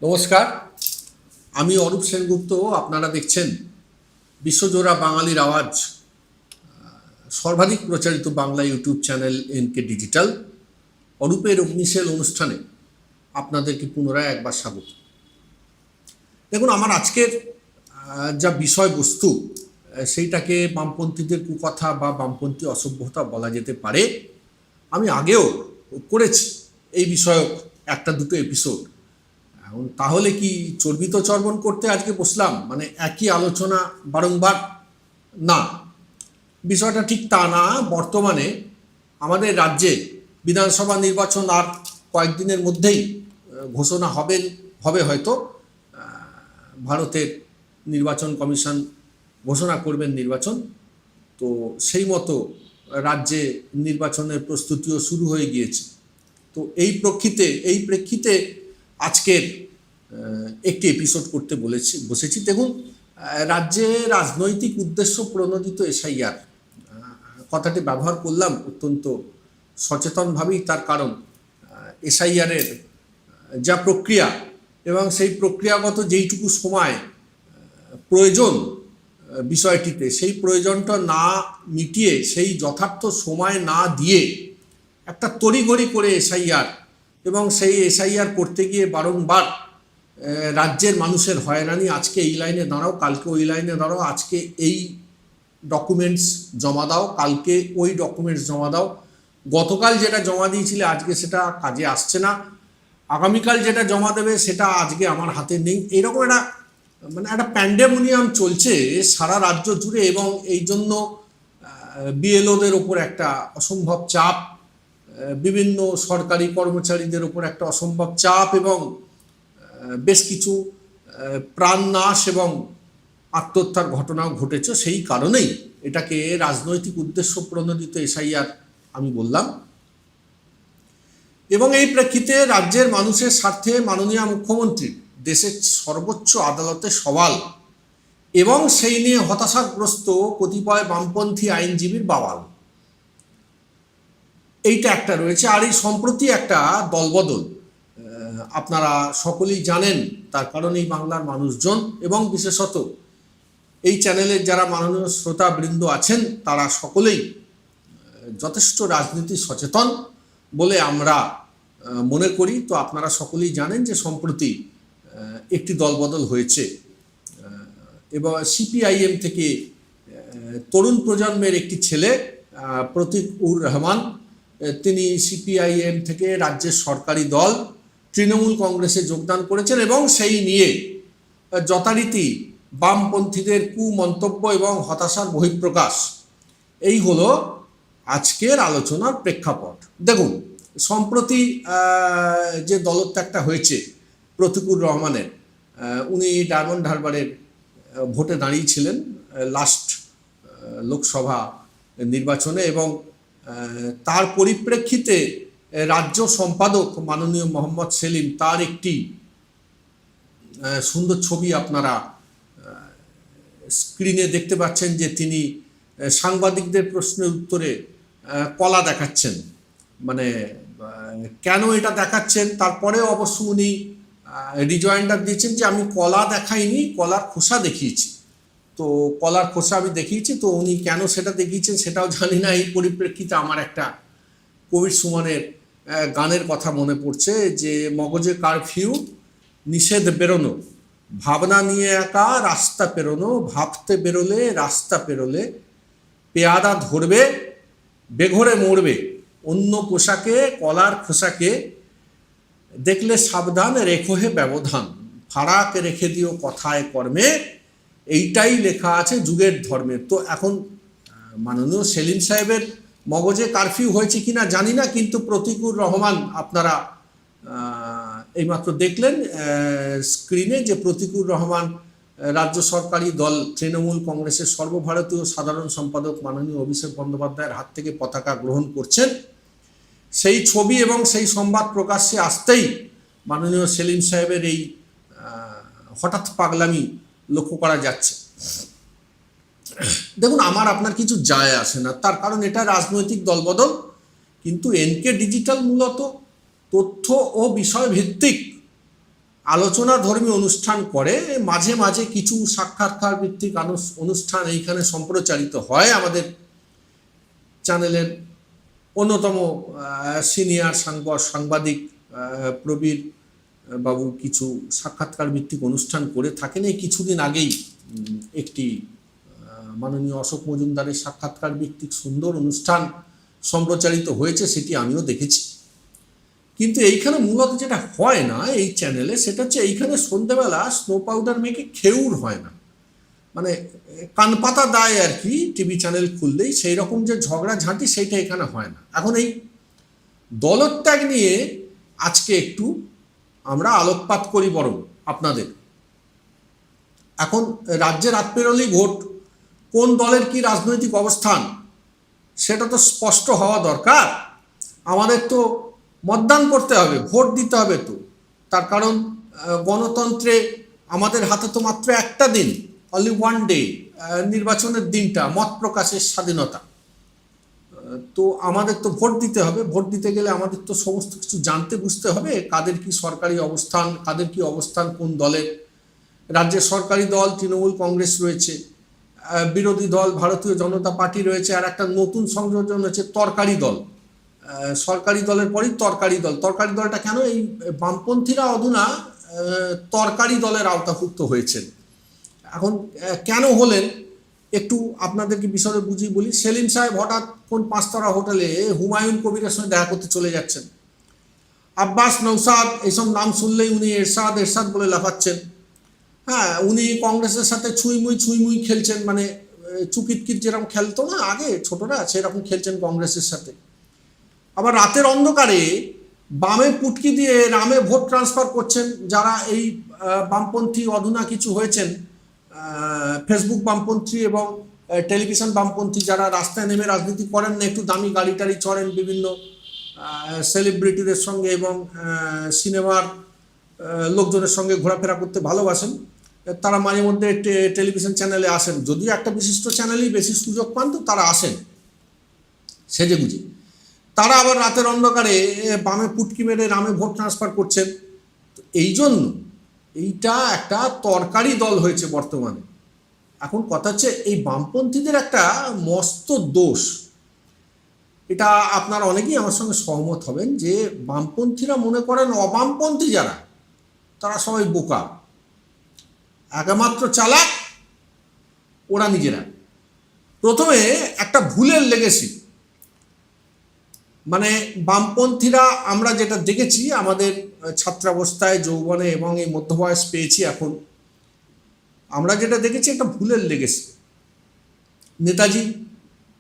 নমস্কার, আমি অরূপ সেনগুপ্ত। আপনারা দেখছেন বিশ্বজোড়া বাঙালির আওয়াজ, সর্বাধিক প্রচারিত Bangla YouTube channel NK digital. অরূপের অগ্নিশেল অনুষ্ঠানে আপনাদেরকে পুনরায় একবার স্বাগত। দেখুন, আমার আজকের যা বিষয়বস্তু সেইটাকে বামপন্থীদের কুকথা বা বামপন্থী অসভ্যতা বলা যেতে পারে। আমি আগেও করেছি এই বিষয়ক একটা দুটো এপিসোড। এখন তাহলে কি চর্বিত চর্বণ করতে আজকে বসলাম, মানে একই আলোচনা বারংবার? না, বিষয়টা ঠিক তা না। বর্তমানে আমাদের রাজ্যে বিধানসভা নির্বাচন আর কয়েকদিনের মধ্যেই ঘোষণা হবে হয়তো। ভারতের নির্বাচন কমিশন ঘোষণা করবেন নির্বাচন। তো সেই মতো রাজ্যে নির্বাচনের প্রস্তুতিও শুরু হয়ে গিয়েছে। তো এই প্রেক্ষিতে আজকের একটি এপিসোড করতে বসেছি। দেখুন, রাজ্যে রাজনৈতিক উদ্দেশ্য প্রণোদিত এসআইআর কথাটি ব্যবহার করলাম অত্যন্ত সচেতনভাবেই। তার কারণ এসআইআরের যা প্রক্রিয়া এবং সেই প্রক্রিয়াগত যেইটুকু সময় প্রয়োজন বিষয়টিতে, সেই প্রয়োজনটা না মিটিয়ে, সেই যথার্থ সময় না দিয়ে একটা তড়িঘড়ি করে এসআইআর, এবং সেই এসআইআর করতে গিয়ে বারংবার রাজ্যের মানুষের হয়রানি। আজকে এই লাইনে দাঁড়াও, কালকে ওই লাইনে দাঁড়াও, আজকে এই ডকুমেন্টস জমা দাও, কালকে ওই ডকুমেন্টস জমা দাও। গতকাল যেটা জমা দিয়েছিলে আজকে সেটা কাজে আসছে না, আগামীকাল যেটা জমা দেবে সেটা আজকে আমার হাতে নেই। এইরকম একটা প্যান্ডেমোনিয়াম চলছে সারা রাজ্য জুড়ে, এবং এই জন্য বিএলওদের ওপর একটা অসম্ভব চাপ, বিভিন্ন সরকারি কর্মচারীদের ওপর একটা অসম্ভব চাপ, এবং বেশ কিছু প্রাণনাশ এবং আত্মহত্যার ঘটনাও ঘটেছে। সেই কারণেই এটাকে রাজনৈতিক উদ্দেশ্য প্রণোদিত এসআইআর আমি বললাম। এবং এই প্রেক্ষিতে রাজ্যের মানুষের স্বার্থে মাননীয় মুখ্যমন্ত্রী দেশের সর্বোচ্চ আদালতে সওয়াল, এবং সেই নিয়ে হতাশাগ্রস্ত কতিপয় বামপন্থী আইনজীবীর বাওয়াল, এইটা একটা রয়েছে। আর এই সম্প্রতি একটা দলবদল আপনারা সকলেই জানেন, তার কারণ এই বাংলার মানুষজন এবং বিশেষত এই চ্যানেলের যারা মাননীয় শ্রোতাবৃন্দ আছেন তারা সকলেই যথেষ্ট রাজনীতি সচেতন বলে আমরা মনে করি। তো আপনারা সকলেই জানেন যে সম্প্রতি একটি দলবদল হয়েছে, এবং সিপিআইএম থেকে তরুণ প্রজন্মের একটি ছেলে প্রতীকুর রহমান, তিনি সিপিআইএম থেকে রাজ্যের সরকারি দল তৃণমূল কংগ্রেসে যোগদান করেছেন, এবং সেই নিয়ে যথারীতি বামপন্থীদের কুমন্তব্য এবং হতাশার বহিঃপ্রকাশ। এই হলো আজকের আলোচনার প্রেক্ষাপট। দেখুন, সম্প্রতি যে দলত্যাগটা হয়েছে প্রতীকুর রহমানের, উনি ডায়মন্ড হারবারের ভোটে দাঁড়িয়েছিলেন লাস্ট লোকসভা নির্বাচনে, এবং তার পরিপ্রেক্ষিতে রাজ্য সম্পাদক মাননীয় মোহাম্মদ সেলিম, তার একটি সুন্দর ছবি আপনারা স্ক্রিনে দেখতে পাচ্ছেন, যে তিনি সাংবাদিকদের প্রশ্নের উত্তরে কলা দেখাচ্ছেন। মানে কেন এটা দেখাচ্ছেন, তারপরে অবশ্য উনি রিজয়েন্ডার দিয়েছেন যে আমি কলা দেখাইনি, কলার খোসা দেখিয়েছি। তো কলার খোসা আমি দেখিয়েছি, তো উনি কেন সেটা দেখিয়েছেন সেটাও জানি না। এই পরিপ্রেক্ষিতে আমার একটা কবির সুমনের গানের কথা মনে পড়ছে, যে মগজে কারফিউ, নিষেধ বেরোনো, ভাবনা নিয়ে একা রাস্তা পেরোনো, ভাবতে বেরোলে রাস্তা পেরোলে, পেয়াদা ধরবে বেঘরে মরবে, অন্য পোশাকে কলার খোসাকে, দেখলে সাবধান রেখো হে ব্যবধান, ফারাক রেখে দিও কথায় কর্মে, এইটাই লেখা আছে যুগের ধর্মে। তো এখন মাননীয় সেলিম সাহেবের মগজে কারফিউ হয়েছে কিনা জানি না, কিন্তু প্রতীকুর রহমান আপনারা এইমাত্র দেখলেন স্ক্রিনে, যে প্রতীকুর রহমান রাজ্য সরকারি দল তৃণমূল কংগ্রেসের সর্বভারতীয় সাধারণ সম্পাদক মাননীয় অভিষেক বন্দ্যোপাধ্যায়ের হাত থেকে পতাকা গ্রহণ করছেন। সেই ছবি এবং সেই সংবাদ প্রকাশ্যে আসতেই মাননীয় সেলিম সাহেবের এই হঠাৎ পাগলামি লক্ষ্য করা যাচ্ছে। দেখুন, আমার আপনার কিছু যায় আসে না, তার কারণ এটা রাজনৈতিক দলবদল, কিন্তু এনকে ডিজিটাল মূলত তথ্য ও বিষয় ভিত্তিক আলোচনা ধর্মী অনুষ্ঠান করে, মাঝে মাঝে কিছু সাক্ষাৎকার ভিত্তিক অনুষ্ঠান এইখানে সম্প্রচারিত হয়। আমাদের চ্যানেলের অন্যতম সিনিয়র সাংবাদিক প্রবীর বাবু কিছু সাক্ষাৎকার ভিত্তিক অনুষ্ঠান করে থাকেন। এই কিছুদিন আগেই একটি মাননীয় অশোক মজুমদারের সাক্ষাৎকার ভিত্তিক সুন্দর অনুষ্ঠান সম্প্রচারিত হয়েছে, সেটি আমিও দেখেছি। কিন্তু এইখানে মূলত যেটা হয় না এই চ্যানেলে, সেটা হচ্ছে এইখানে সন্ধ্যেবেলা স্নো পাউডার মেখে খেউর হয় না, মানে কানপাতা দায় আর কি। টিভি চ্যানেল খুললেই সেই রকম যে ঝগড়া ঝাঁটি সেইটা এখানে হয় না। এখন এই দলত্যাগ নিয়ে আজকে একটু আমরা আলোকপাত করি বরং আপনাদের। এখন রাজ্যে রাত পেরোলেই ভোট, কোন দলের কি রাজনৈতিক অবস্থান সেটা তো স্পষ্ট হওয়া দরকার। আমাদের তো মতদান করতে হবে, ভোট দিতে হবে। তো তার কারণ গণতন্ত্রে আমাদের হাতে তো মাত্র একটা দিন, অনলি ওয়ান ডে, নির্বাচনের দিনটা, মত প্রকাশের স্বাধীনতা। তো আমাদের তো ভোট দিতে হবে। ভোট দিতে গেলে আমাদের তো সমস্ত কিছু জানতে বুঝতে হবে, কাদের কি সরকারি অবস্থান, কাদের কি অবস্থান কোন দলের। রাজ্যের সরকারি দল তৃণমূল কংগ্রেস রয়েছে, বিরোধী দল ভারতীয় জনতা পার্টি রয়েছে, আর একটা নতুন সংযোজন হচ্ছে তরকারি দল। সরকারি দলের পরই তরকারি দল। তরকারি দলটা কেন? এই বামপন্থীরা অধুনা তরকারি দলের আওতাভুক্ত হয়েছেন। এখন কেন হলেন একটু আপনাদেরকে বিষয়ে বুঝিয়ে বলি। সেলিম সাহেব হঠাৎ কোন পাঁচতারা হোটেলে হুমায়ুন কবিরের সঙ্গে দেখা করতে চলে যাচ্ছেন। আব্বাস নৌসাদ এইসব নাম শুনলেই উনি এরশাদ এরশাদ বলে লাফাচ্ছেন। হ্যাঁ, উনি কংগ্রেসের সাথে ছুঁই খেলছেন, মানে চুকিটকিট যেরকম খেলতো না আগে ছোটরা, সেরকম খেলছেন কংগ্রেসের সাথে। আবার রাতের অন্ধকারে বামে পুটকি দিয়ে রামে ভোট ট্রান্সফার করছেন যারা এই বামপন্থী অধুনা কিছু হয়েছেন, ফেসবুক বামপন্থী এবং টেলিভিশন বামপন্থী, যারা রাস্তায় নেমে রাজনীতি করেন না, একটু দামি গাড়ি টাড়ি চড়েন, বিভিন্ন সেলিব্রিটিদের সঙ্গে এবং সিনেমার লোকজনের সঙ্গে ঘোরাফেরা করতে ভালোবাসেন। তারা মাঝে মধ্যে টেলিভিশন চ্যানেলে আসেন, যদিও একটা বিশিষ্ট চ্যানেলেই বেশি সুযোগ পান, তো তারা আসেন সেজে গুজে। তারা আবার রাতের অন্ধকারে বামে পুটকি মেরে রামে ভোট ট্রান্সফার করছেন। এই জন্য এইটা একটা তরকারি দল হয়েছে বর্তমানে। এখন কথা হচ্ছে এই বামপন্থীদের একটা মস্ত দোষ, এটা আপনারা অনেকেই আমার সঙ্গে সহমত হবেন, যে বামপন্থীরা মনে করেন অবামপন্থী যারা তারা সবাই বোকা, একমাত্র চালাক ওরা নিজেরা। প্রথমে একটা ভুলের লেগেছি, মানে বামপন্থীরা আমরা যেটা দেখেছি আমাদের ছাত্রাবস্থায়, যৌবনে এবং এই মধ্যবয়স পেয়েছি এখন, আমরা যেটা দেখেছি একটা ভুলের লেগেছি। নেতাজি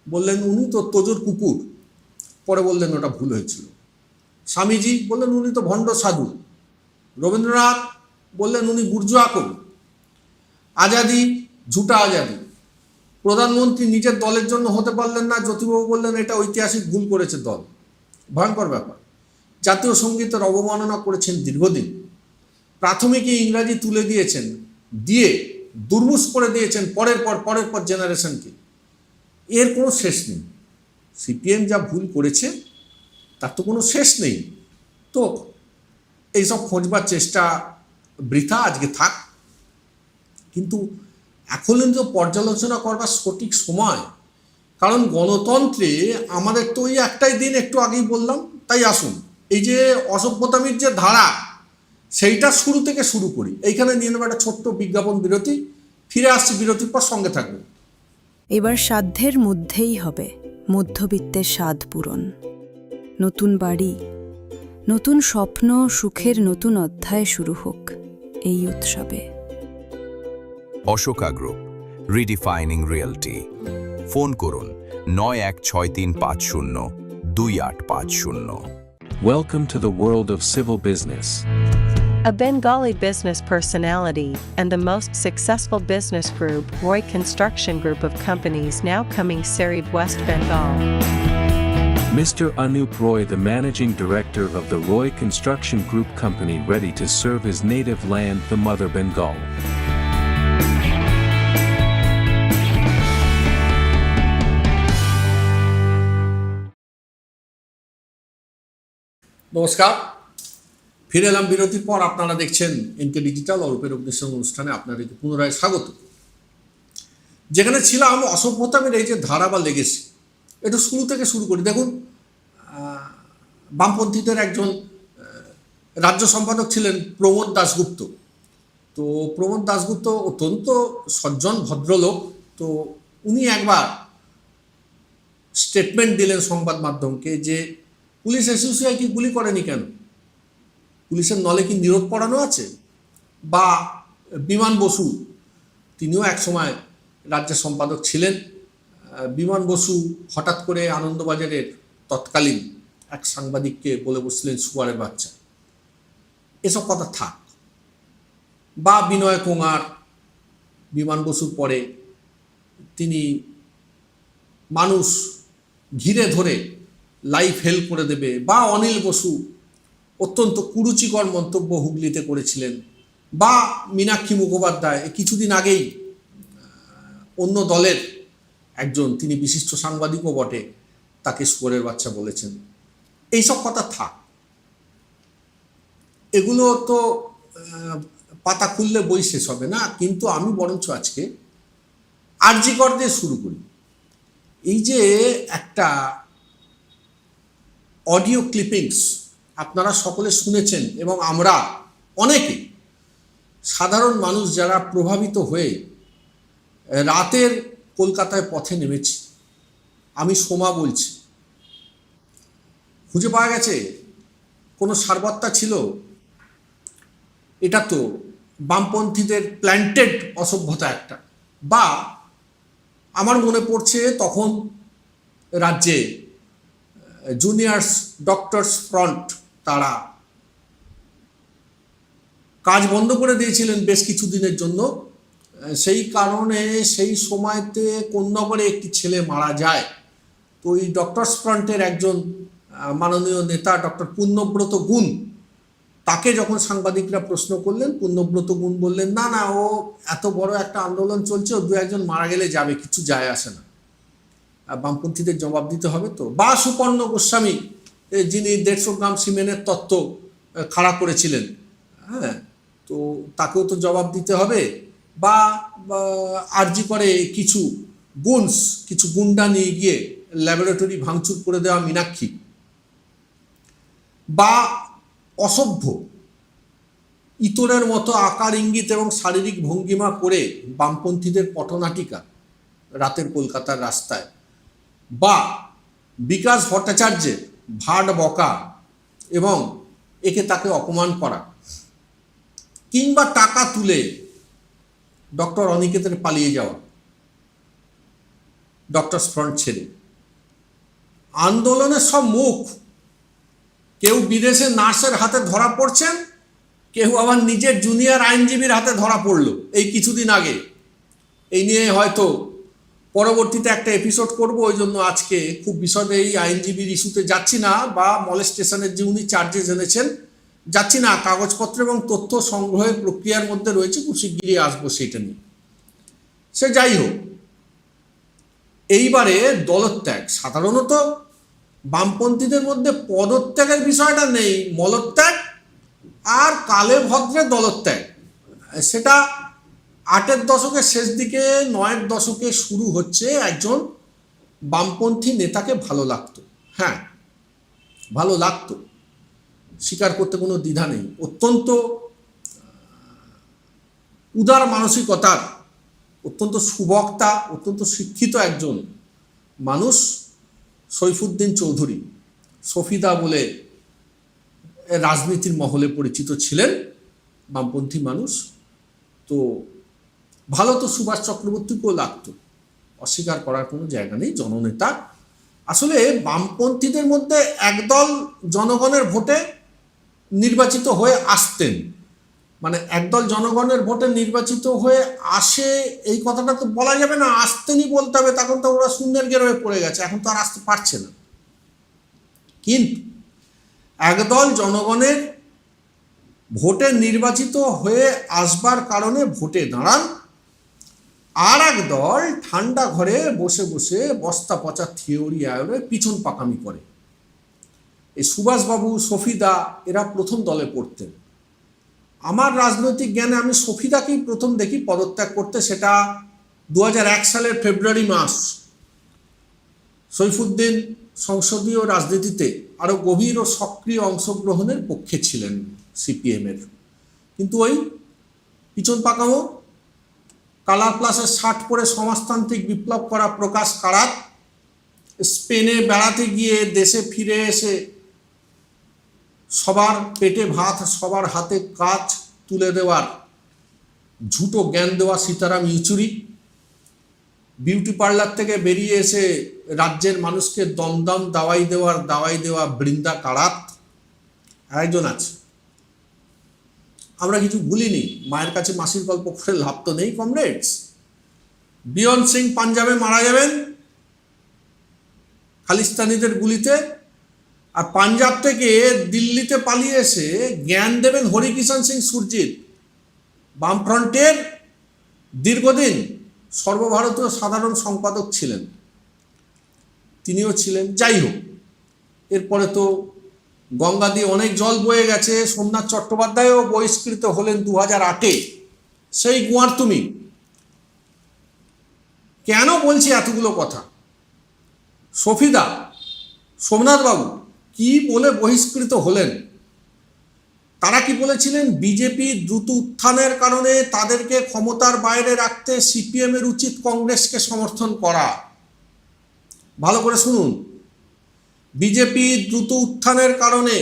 বললেন উনি তো তোজোর কুকুর, পরে বললেন ওটা ভুল হয়েছিল। স্বামীজি বললেন উনি তো ভণ্ড সাধু। রবীন্দ্রনাথ বললেন উনি বুর্জোয়া কবি। আজাদি ঝুটা আজাদি। প্রধানমন্ত্রী নিজের দলের জন্য হতে পারলেন না, জ্যোতিবাবু বললেন এটা ঐতিহাসিক ভুল করেছে দল। ভয়ঙ্কর ব্যাপার। জাতীয় সঙ্গীতের অবমাননা করেছেন দীর্ঘদিন। প্রাথমিকে ইংরাজি তুলে দিয়েছেন, দিয়ে দুর্মুষ করে দিয়েছেন পরের পর জেনারেশনকে। এর কোনো শেষ নেই। সিপিএম যা ভুল করেছে তার তো কোনো শেষ নেই। তো এইসব খোঁজবার চেষ্টা বৃথা, আজকে থাক। কিন্তু এখন কিন্তু পর্যালোচনা করবার সঠিক সময়, কারণ গণতন্ত্রে আমাদের তো ওই একটাই দিন, একটু আগেই বললাম। তাই আসুন এই যে অসভ্যতামির যে ধারা, সেইটা শুরু থেকে শুরু করি। এইখানে নিয়ে নেব একটা ছোট্ট বিজ্ঞাপন বিরতি, ফিরে আসছি বিরতির পর, সঙ্গে থাকবে। এবার সাধ্যের মধ্যেই হবে মধ্যবিত্তের স্বাদ পূরণ। নতুন বাড়ি, নতুন স্বপ্ন, সুখের নতুন অধ্যায় শুরু হোক এই উৎসবে। Ashoka group, রিডিফাইনিং realty. ফোন করুন 9163502850। Welcome to the world of civil business. A Bengali business personality and the most successful business group, Roy Construction Group of companies, now coming Sarib, West Bengal. Mr. Anup Roy, the managing director of the Roy Construction Group company, ready to serve his native land, the mother Bengal. নমস্কার। ফিরে এলাম বিরতির পর। আপনারা দেখছেন NK digital অরূপের অগ্নিশং অনুষ্ঠানে আপনাদেরকে পুনরায় স্বাগত। যেখানে ছিলাম অসভ্যতামের এই যে ধারা বা লেগেছে, একটু শুরু থেকে শুরু করি। দেখুন, বামপন্থীদের একজন রাজ্য সম্পাদক ছিলেন প্রমোদ দাশগুপ্ত। তো প্রমোদ দাশগুপ্ত অত্যন্ত সজ্জন ভদ্রলোক। তো উনি একবার স্টেটমেন্ট দিলেন সংবাদ মাধ্যমকে যে পুলিশ এসোসিয়ায় কি গুলি করেনি কেন? পুলিশের নলে কি নিরোধ পড়ানো আছে? বা বিমান বসু, তিনিও এক সময় রাজ্যের সম্পাদক ছিলেন। বিমান বসু হঠাৎ করে আনন্দবাজারের তৎকালীন এক সাংবাদিককে বলে বসছিলেন শুয়ারের বাচ্চা। এসব কথা থাক। বা বিনয় কোঙার, বিমান বসুর পরে তিনি মানুষ ঘিরে ধরে লাইফ হেল্প করে দেবে। বা অনিল বসু অত্যন্ত কুরুচিকর মন্তব্য হুগলিতে করেছিলেন। বা মীনাক্ষী মুখোপাধ্যায় কিছুদিন আগেই অন্য দলের একজন, তিনি বিশিষ্ট সাংবাদিকও বটে, তাকে শুয়োরের বাচ্চা বলেছেন। এইসব কথা থাক, এগুলো তো পাতা খুললে বই শেষ হবে না। কিন্তু আমি বরঞ্চ আজকে আরজি কর দিয়ে শুরু করি। এই যে একটা অডিও ক্লিপিংস আপনারা সকলে শুনেছেন, এবং আমরা অনেকে সাধারণ মানুষ যারা প্রভাবিত হয়ে রাতের কলকাতায় পথে নেমেছি। আমি সোমা বলছি। খুঁজে পাওয়া গেছে কোনো সারবত্তা ছিল? এটা তো বামপন্থীদের প্ল্যান্টেড অসভ্যতা একটা। বা আমার মনে পড়ছে তখন রাজ্যে জুনিয়র্স ডক্টরস ফ্রন্ট, তারা কাজ বন্ধ করে দিয়েছিলেন বেশ কিছুদিনের জন্য। সেই কারণে সেই সময়তে কোন্নগরে একটি ছেলে মারা যায়। তো ওই ডক্টরস ফ্রন্টের একজন মাননীয় নেতা ডক্টর পুণ্যব্রত গুণ, তাকে যখন সাংবাদিকরা প্রশ্ন করলেন, পুণ্যব্রত গুণ বললেন, না না, ও এত বড় একটা আন্দোলন চলছে, ও দু একজন মারা গেলে যাবে, কিছু যায় আসে না, বামপন্থীদের জবাব দিতে হবে তো। বা সুপর্ণ গোস্বামী, যিনি 150 গ্রাম সিমেন্টের তত্ত্ব খাড়া করেছিলেন, হ্যাঁ, তো তাকেও তো জবাব দিতে হবে। বা আরজি করে কিছু গুন্ডা নিয়ে গিয়ে ল্যাবরেটরি ভাঙচুর করে দেওয়া মীনাক্ষী। বা অসভ্য ইতরের মতো আকার ইঙ্গিত এবং শারীরিক ভঙ্গিমা করে বামপন্থীদের পটনাটিকা রাতের কলকাতার রাস্তায়। বা বিকাশ ভট্টাচার্যের ভাট বকা এবং একে তাকে অপমান করা। কিংবা টাকা তুলে ডক্টর অনিকেতের পালিয়ে যাওয়া, ডক্টরস ফ্রন্ট ছেড়ে। আন্দোলনের সব মুখ, কেউ বিদেশে নার্সের হাতে ধরা পড়ছেন, কেউ আবার নিজের জুনিয়র আইনজীবীর হাতে ধরা পড়লো এই কিছুদিন আগে। এই নিয়ে হয়তো পরবর্তীতে একটা এপিসোড করব, ওই জন্য আজকে খুব বিশদে এই আইনজীবীর ইস্যুতে যাচ্ছি না। বা মলেস্টেশনের যে উনি চার্জেস এনেছেন যাচ্ছি না, কাগজপত্র এবং তথ্য সংগ্রহের প্রক্রিয়ার মধ্যে রয়েছে, খুব শিগগিরই আসবো সেইটা নিয়ে। সে যাই হোক, এইবারে দলত্যাগ, সাধারণত বামপন্থীদের মধ্যে পদত্যাগের বিষয়টা নেই, মলত্যাগ আর কালে ভদ্রে দলত্যাগ। সেটা 8-এর দশকের শেষ দিকে 9-এর দশকে শুরু হচ্ছে। একজন বামপন্থী নেতাকে ভালো লাগতো, হ্যাঁ ভালো লাগতো, স্বীকার করতে কোনো দ্বিধা নেই। অত্যন্ত উদার মানসিকতার, অত্যন্ত সুবক্তা, অত্যন্ত শিক্ষিত একজন মানুষ সৈফুদ্দিন চৌধুরী, সফিদা বলে রাজনীতির মহলে পরিচিত ছিলেন, বামপন্থী মানুষ। তো ভালো তো সুভাষ চক্রবর্তীকেও লাগতো, অস্বীকার করার কোনো জায়গা নেই, জননেতা। আসলে বামপন্থীদের মধ্যে একদল জনগণের ভোটে নির্বাচিত হয়ে আসতেন, মানে একদল জনগণের ভোটে নির্বাচিত হয়ে আসে এই কথাটা তো বলা যাবে না, আসতেনই বলতে হবে, তখন তো ওরা শূন্যের গেরোয় পড়ে গেছে, এখন তো আর আসতে পারছে না। কিন্তু একদল জনগণের ভোটে নির্বাচিত হয়ে আসবার কারণে ভোটে দাঁড়ান, আর এক দল ঠান্ডা ঘরে বসে বসে বস্তা পচা থিওরি আয়োরে পিছন পাকামি করে। এই সুভাষবাবু, সফিদা এরা প্রথম দলে পড়তেন। আমার রাজনৈতিক জ্ঞানে আমি সফিদাকেই প্রথম দেখি পদত্যাগ করতে, সেটা 2001 সালের ফেব্রুয়ারি মাস। সৈফুদ্দিন সংসদীয় রাজনীতিতে আরও গভীর ও সক্রিয় অংশগ্রহণের পক্ষে ছিলেন সিপিএমের, কিন্তু ওই পিছন পাকামো কালার প্লাসের শার্ট পরে সমাজতান্ত্রিক বিপ্লব করা প্রকাশ কারাত স্পেনে বেড়াতে গিয়ে দেশে ফিরে এসে সবার পেটে ভাত, সবার হাতে কাজ তুলে দেওয়ার ঝুটো জ্ঞান দেওয়া সীতারাম ইয়েচুরি, বিউটি পার্লার থেকে বেরিয়ে এসে রাজ্যের মানুষকে দমদম দাওয়াই দেওয়া বৃন্দা কারাত, আরেকজন আছে। আমরা কিছু ভুলিনি, মায়ের কাছে মাসির গল্প করে লাভ তো নেই কমরেডস। বিয়ন সিং পাঞ্জাবে মারা যাবেন খালিস্তানিদের গুলিতে, আর পাঞ্জাব থেকে দিল্লিতে পালিয়ে এসে জ্ঞান দেবেন হরিকিষণ সিং সুরজিৎ, বামফ্রন্টের দীর্ঘদিন সর্বভারতীয় সাধারণ সম্পাদক ছিলেন, তিনিও ছিলেন। যাই হোক, এরপরে তো গঙ্গা দিয়ে অনেক জল বয়ে গেছে। সোমনাথ চট্টোপাধ্যায়ও বহিষ্কৃত হলেন 2008-এ, সেই গুয়ার তুমি। কেন বলছি এতগুলো কথা? সফিদা, সোমনাথবাবু কি বলে বহিষ্কৃত হলেন? তারা কি বলেছিলেন? বিজেপি দ্রুত উত্থানের কারণে তাদেরকে ক্ষমতার বাইরে রাখতে সিপিএমের উচিত কংগ্রেসকে সমর্থন করা। ভালো করে শুনুন, বিজেপি দ্রুত উত্থানের কারণে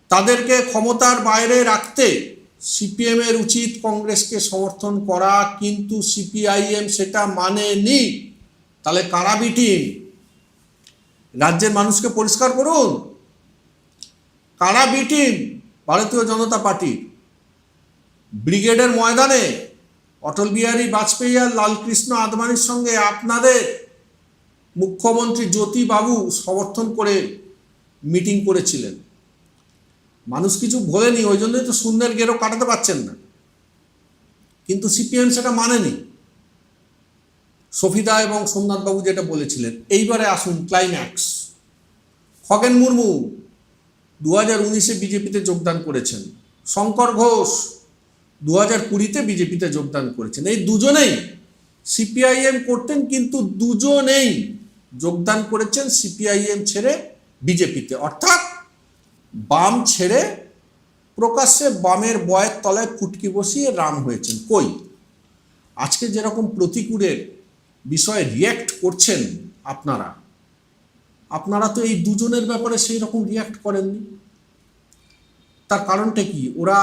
তাদেরকে ক্ষমতার বাইরে রাখতে সিপিএমের উচিত কংগ্রেসকে সমর্থন করা, কিন্তু সিপিআইএম সেটা মানেনি। তাহলে কারা বি টিম? রাজ্যের মানুষকে পরিষ্কার করুন, কারা বি টিম? ভারতীয় জনতা পার্টি। ব্রিগেডের ময়দানে অটল বিহারী বাজপেয়ী আর লালকৃষ্ণ আদবানির সঙ্গে আপনাদের মুখ্যমন্ত্রী জ্যোতি বাবু সমর্থন করে মিটিং করেছিলেন। মানুষ কিছু ভোলেনি, ওই জন্যই তো শূন্যের গেরো কাটাতে পারছেন না, কিন্তু সিপিএম সেটা মানেনি। সফিদা এবং সোমনাথবাবু যেটা বলেছিলেন। এইবারে আসুন ক্লাইম্যাক্স। খগেন মুর্মু 2019-এ বিজেপিতে যোগদান করেছেন, শঙ্কর ঘোষ 2020-তে বিজেপিতে যোগদান করেছেন। এই দুজনেই সিপিআইএম করতেন, কিন্তু দুজনেই যোগদান করেছেন সিপিআইএম ছেড়ে বিজেপিতে, অর্থাৎ বাম ছেড়ে প্রকাশ্যে বামের বয়ের তলায় ফুটকি বসিয়ে রাম হয়েছেন। কই, আজকে যেরকম প্রতিকূলের বিষয়ে রিয়্যাক্ট করছেন আপনারা তো এই দুজনের ব্যাপারে সেই রকম রিয়্যাক্ট করেননি। তার কারণটা কি? ওরা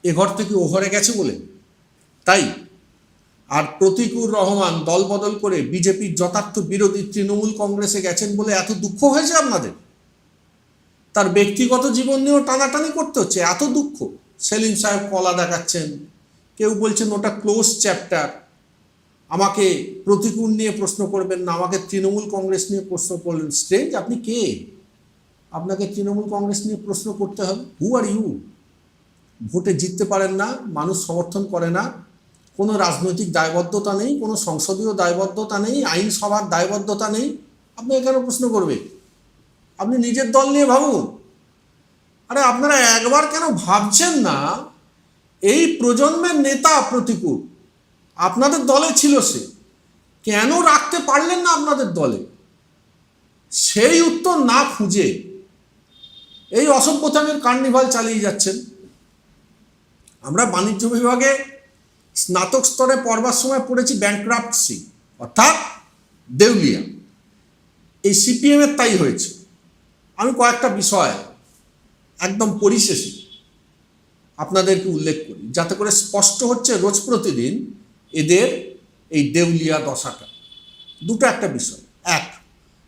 এ ঘর থেকে ও ঘরে গেছে বলে তাই? আর প্রতিকুর রহমান দল বদল করে বিজেপির যথার্থ বিরোধী তৃণমূল কংগ্রেসে গেছেন বলে এত দুঃখ হয়েছে আপনাদের? তার ব্যক্তিগত জীবন নিয়েও টানাটানি করতে হচ্ছে, এত দুঃখ? সেলিম সাহেব কলা দেখাচ্ছেন, কেউ বলছেন ওটা ক্লোজ চ্যাপ্টার, আমাকে প্রতিকূল নিয়ে প্রশ্ন করবেন না, আমাকে তৃণমূল কংগ্রেস নিয়ে প্রশ্ন করলেন। স্ট্রেঞ্জ, আপনি কে? আপনাকে তৃণমূল কংগ্রেস নিয়ে প্রশ্ন করতে হবে? হু আর ইউ? ভোটে জিততে পারেন না, মানুষ সমর্থন করে না, কোনো রাজনৈতিক দায়বদ্ধতা নেই, কোনো সংসদীয় দায়বদ্ধতা নেই, আইনসভার দায়বদ্ধতা নেই, আপনাকে কেন প্রশ্ন করবে? আপনি নিজের দল নিয়ে ভাবুন। আরে আপনারা একবার কেন ভাবছেন না এই প্রজন্মের নেতা প্রতিকূল আপনাদের দলে ছিল, সে কেন রাখতে পারলেন না আপনাদের দলে? সেই উত্তর না খুঁজে এই অসভ্যতামের কার্নিভাল চালিয়ে যাচ্ছেন। আমরা বাণিজ্য বিভাগে স্নাতক স্তরে পড়বার সময় পড়েছি ব্যাংক্রাফটসি, অর্থাৎ দেউলিয়া। এই সিপিএমের তাই হয়েছে। আমি কয়েকটা বিষয় একদম পরিশেষে আপনাদেরকে উল্লেখ করি, যাতে করে স্পষ্ট হচ্ছে রোজ প্রতিদিন এদের এই দেউলিয়া দশাটা। দুটো একটা বিষয়। এক,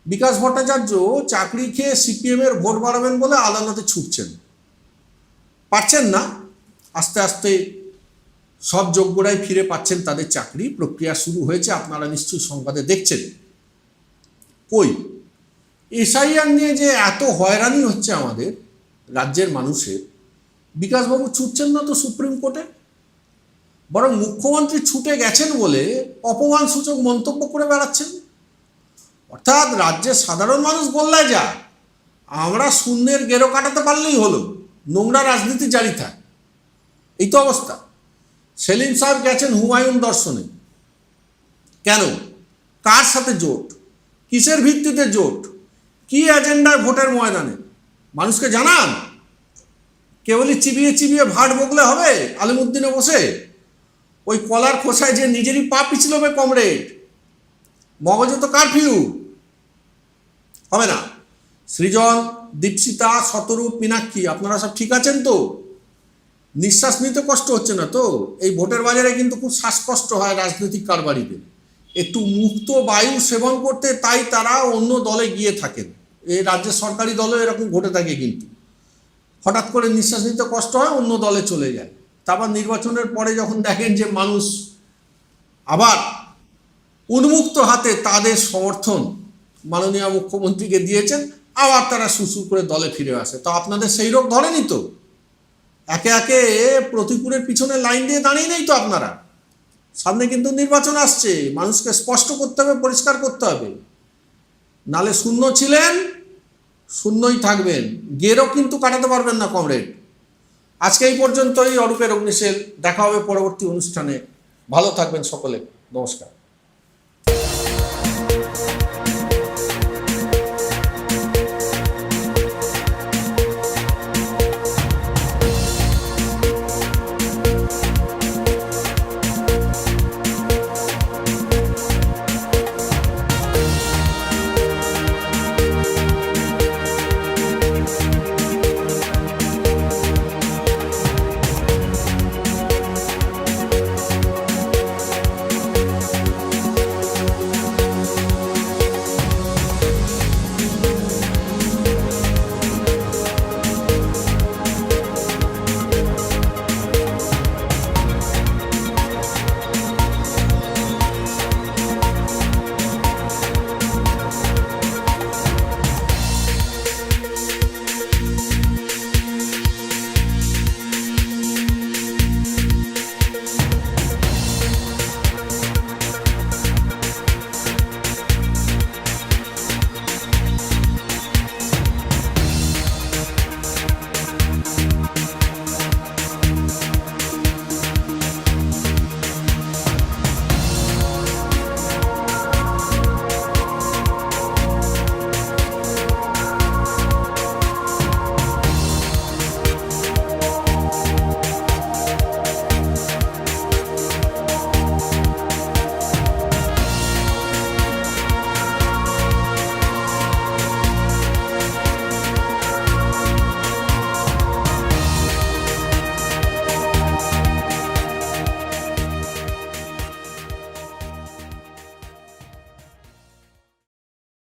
বিকাশ ভট্টাচার্য চাকরি খেয়ে সিপিএমের ভোট বাড়াবেন বলে আদালতে ছুটছেন, পাচ্ছেন না। আস্তে আস্তে সব যোগ্যরাই ফিরে পাচ্ছেন তাদের চাকরি, প্রক্রিয়া শুরু হয়েছে, আপনারা নিশ্চয়ই সংবাদে দেখছেন। কই, এসআইআর নিয়ে যে এত হয়রানি হচ্ছে আমাদের রাজ্যের মানুষের, বিকাশবাবু ছুটছেন না তো সুপ্রিম কোর্টে, বরং মুখ্যমন্ত্রী ছুটে গেছেন বলে অপমানসূচক মন্তব্য করে বেড়াচ্ছেন। অর্থাৎ রাজ্যের সাধারণ মানুষ গোল্লায় যায়, আমরা শূন্যের গেরো কাটাতে পারলেই হলো, নোংরা রাজনীতি জারি থাক, এই তো অবস্থা। সেলিম সাহেব গেছেন হুমায়ুন দর্শনে, কেন, কার সাথে জোট, কিসের ভিত্তিতে জোট, কি এজেন্ডায় ভোটের ময়দানে মানুষকে জানান। কেবলই চিবিয়ে চিবিয়ে ভাট বকলে হবে আলিমুদ্দিনে বসে? ওই কলার খোসায় যে নিজেরই পা পিছলবে কমরেড, মগজে তো কারফিউ, হবে না। সৃজন, দীপশিতা, শতরূপ, মীনাক্ষী, আপনারা সব ঠিক আছেন তো? নিঃশ্বাস নিতে কষ্ট হচ্ছে না তো? এই ভোটের বাজারে কিন্তু খুব শ্বাসকষ্ট হয় রাজনৈতিক কারবারিদের, একটু মুক্ত বায়ু সেবন করতে, তাই তারা অন্য দলে গিয়ে থাকেন। এই রাজ্যের সরকারি দলও এরকম ঘটে থাকে, কিন্তু হঠাৎ করে নিঃশ্বাস নিতে কষ্ট হয়, অন্য দলে চলে যায়। তারপর নির্বাচনের পরে যখন দেখেন যে মানুষ আবার উন্মুক্ত হাতে তাদের সমর্থন মাননীয় মুখ্যমন্ত্রীকে দিয়েছেন, আবার তারা সুসু করে দলে ফিরে আসে। তো আপনাদের সেই রোগ ধরেনি তো? একে একে প্রতিকূলের পিছনে লাইন দিয়ে দাঁড়িয়ে নেই তো আপনারা? সামনে কিন্তু নির্বাচন আসছে, মানুষকে স্পষ্ট করতে হবে, পরিষ্কার করতে হবে, নালে শূন্য ছিলেন, শূন্যই থাকবেন, গেরও কিন্তু কাটাতে পারবেন না কমরেড। আজকে এই পর্যন্তই অরূপের অগ্নিশেল, দেখা হবে পরবর্তী অনুষ্ঠানে। ভালো থাকবেন সকলে, নমস্কার।